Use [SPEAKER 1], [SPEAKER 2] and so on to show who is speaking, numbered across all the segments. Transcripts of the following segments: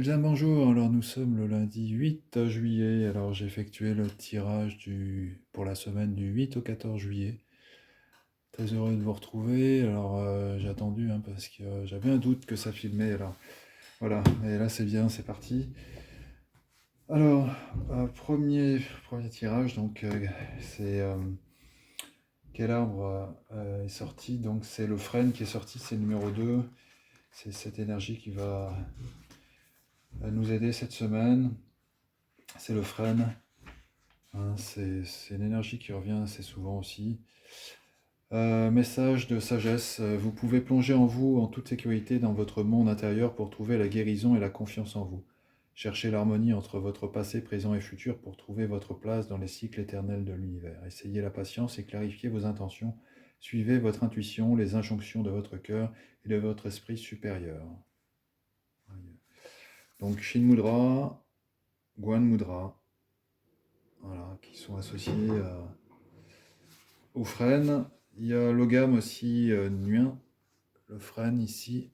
[SPEAKER 1] Bien, bonjour, alors nous sommes le lundi 8 juillet, alors j'ai effectué le tirage pour la semaine du 8 au 14 juillet. Très heureux de vous retrouver, alors j'ai attendu parce que j'avais un doute que ça filmait, alors voilà, et là c'est bien, c'est parti. Alors, premier tirage, donc c'est quel arbre est sorti, donc c'est le frêne qui est sorti, c'est le numéro 2, c'est cette énergie qui va nous aider cette semaine, c'est le frêne. C'est une énergie qui revient assez souvent aussi. Message de sagesse, vous pouvez plonger en vous en toute sécurité dans votre monde intérieur pour trouver la guérison et la confiance en vous. Cherchez l'harmonie entre votre passé, présent et futur pour trouver votre place dans les cycles éternels de l'univers. Essayez la patience et clarifiez vos intentions. Suivez votre intuition, les injonctions de votre cœur et de votre esprit supérieur. Donc Shin Mudra, Guan Mudra, voilà, qui sont associés au frêne. Il y a l'ogame aussi, Nuin, le frêne ici.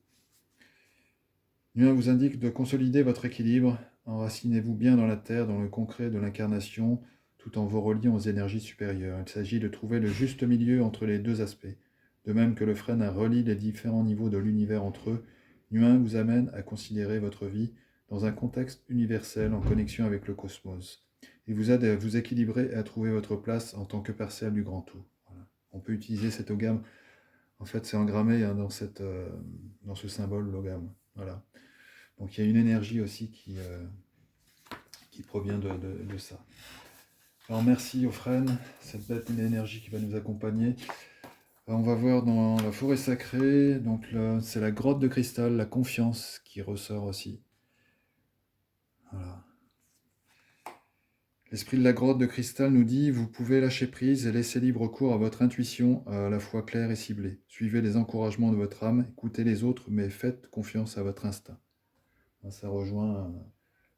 [SPEAKER 1] Nuin vous indique de consolider votre équilibre. Enracinez-vous bien dans la terre, dans le concret de l'incarnation, tout en vous reliant aux énergies supérieures. Il s'agit de trouver le juste milieu entre les deux aspects. De même que le frêne relie les différents niveaux de l'univers entre eux, Nuin vous amène à considérer votre vie dans un contexte universel en connexion avec le cosmos. Il vous aide à vous équilibrer et à trouver votre place en tant que parcelle du grand tout. Voilà. On peut utiliser cet ogame, en fait c'est engrammé dans ce symbole l'ogame. Voilà. Donc il y a une énergie aussi qui provient de ça. Alors merci aux frênes, cette belle énergie qui va nous accompagner. On va voir dans la forêt sacrée, donc c'est la grotte de cristal, la confiance qui ressort aussi. Voilà. L'esprit de la grotte de cristal nous dit, vous pouvez lâcher prise et laisser libre cours à votre intuition, à la fois claire et ciblée. Suivez les encouragements de votre âme, écoutez les autres, mais faites confiance à votre instinct. Ça rejoint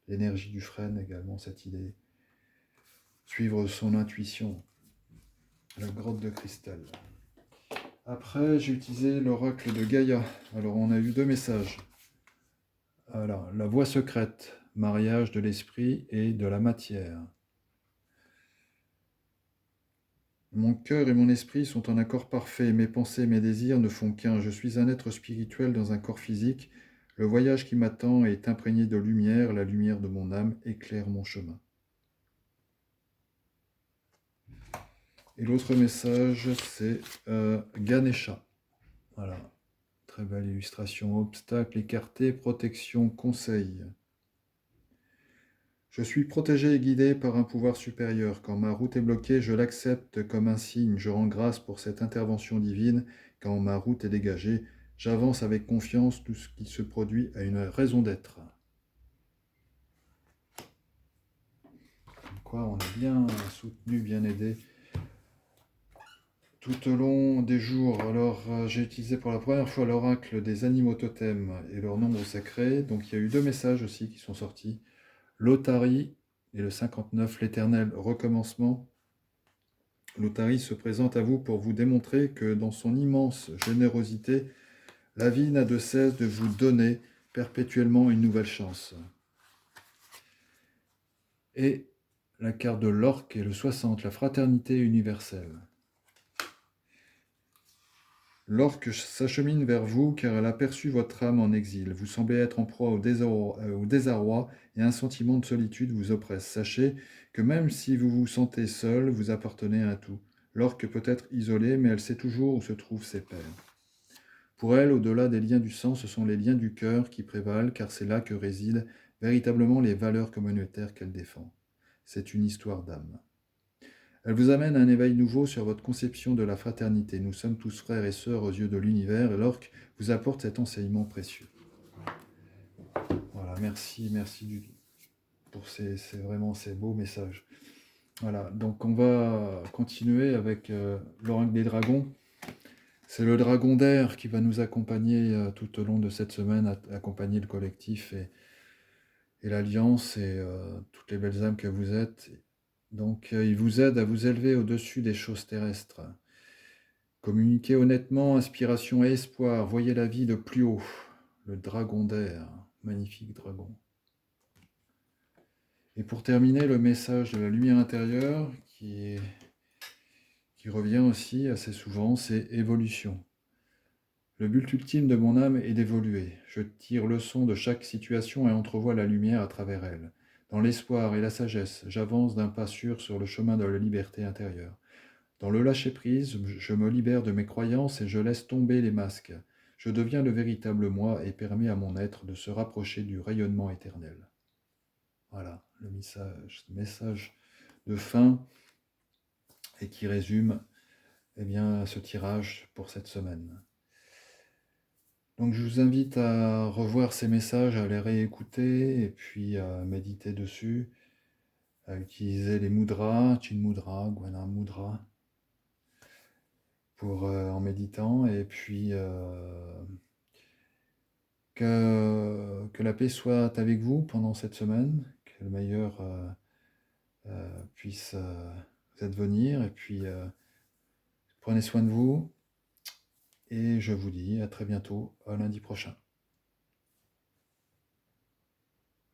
[SPEAKER 1] l'énergie du frêne également, cette idée. Suivre son intuition. La grotte de cristal. Après, j'ai utilisé l'oracle de Gaïa. Alors, on a eu deux messages. Alors, la voie secrète, mariage de l'esprit et de la matière. Mon cœur et mon esprit sont en accord parfait. Mes pensées et mes désirs ne font qu'un. Je suis un être spirituel dans un corps physique. Le voyage qui m'attend est imprégné de lumière. La lumière de mon âme éclaire mon chemin. Et l'autre message, c'est Ganesha. Voilà. Très belle illustration. Obstacle écarté, protection, conseil. Je suis protégé et guidé par un pouvoir supérieur. Quand ma route est bloquée, je l'accepte comme un signe. Je rends grâce pour cette intervention divine. Quand ma route est dégagée, j'avance avec confiance. Tout ce qui se produit a une raison d'être. Comme quoi, on est bien soutenu, bien aidé tout au long des jours. Alors, j'ai utilisé pour la première fois l'oracle des animaux totems et leur nombre sacré. Donc, il y a eu deux messages aussi qui sont sortis. L'Otari et le 59, l'éternel recommencement. L'Otari se présente à vous pour vous démontrer que dans son immense générosité, la vie n'a de cesse de vous donner perpétuellement une nouvelle chance. Et la carte de l'orque et le 60, la fraternité universelle. L'orque s'achemine vers vous car elle a perçu votre âme en exil. Vous semblez être en proie au désarroi et un sentiment de solitude vous oppresse. Sachez que même si vous vous sentez seul, vous appartenez à un tout. L'orque peut être isolée, mais elle sait toujours où se trouvent ses pairs. Pour elle, au-delà des liens du sang, ce sont les liens du cœur qui prévalent, car c'est là que résident véritablement les valeurs communautaires qu'elle défend. C'est une histoire d'âme. Elle vous amène à un éveil nouveau sur votre conception de la fraternité. Nous sommes tous frères et sœurs aux yeux de l'univers, et l'orque vous apporte cet enseignement précieux. Voilà, merci pour vraiment ces beaux messages. Voilà, donc on va continuer avec l'oracle des dragons. C'est le dragon d'air qui va nous accompagner tout au long de cette semaine, accompagner le collectif et l'alliance et toutes les belles âmes que vous êtes. Donc il vous aide à vous élever au-dessus des choses terrestres. Communiquez honnêtement, inspiration et espoir, voyez la vie de plus haut. Le dragon d'air, magnifique dragon. Et pour terminer, le message de la lumière intérieure qui revient aussi assez souvent, c'est évolution. Le but ultime de mon âme est d'évoluer. Je tire leçon de chaque situation et entrevois la lumière à travers elle. Dans l'espoir et la sagesse, j'avance d'un pas sûr sur le chemin de la liberté intérieure. Dans le lâcher-prise, je me libère de mes croyances et je laisse tomber les masques. Je deviens le véritable moi et permets à mon être de se rapprocher du rayonnement éternel. Voilà le message de fin et qui résume ce tirage pour cette semaine. Donc je vous invite à revoir ces messages, à les réécouter et puis à méditer dessus, à utiliser les mudras, Chin Mudra, Guana Mudra, en méditant, et puis que la paix soit avec vous pendant cette semaine, que le meilleur puisse vous advenir, et puis prenez soin de vous, et je vous dis à très bientôt, à lundi prochain.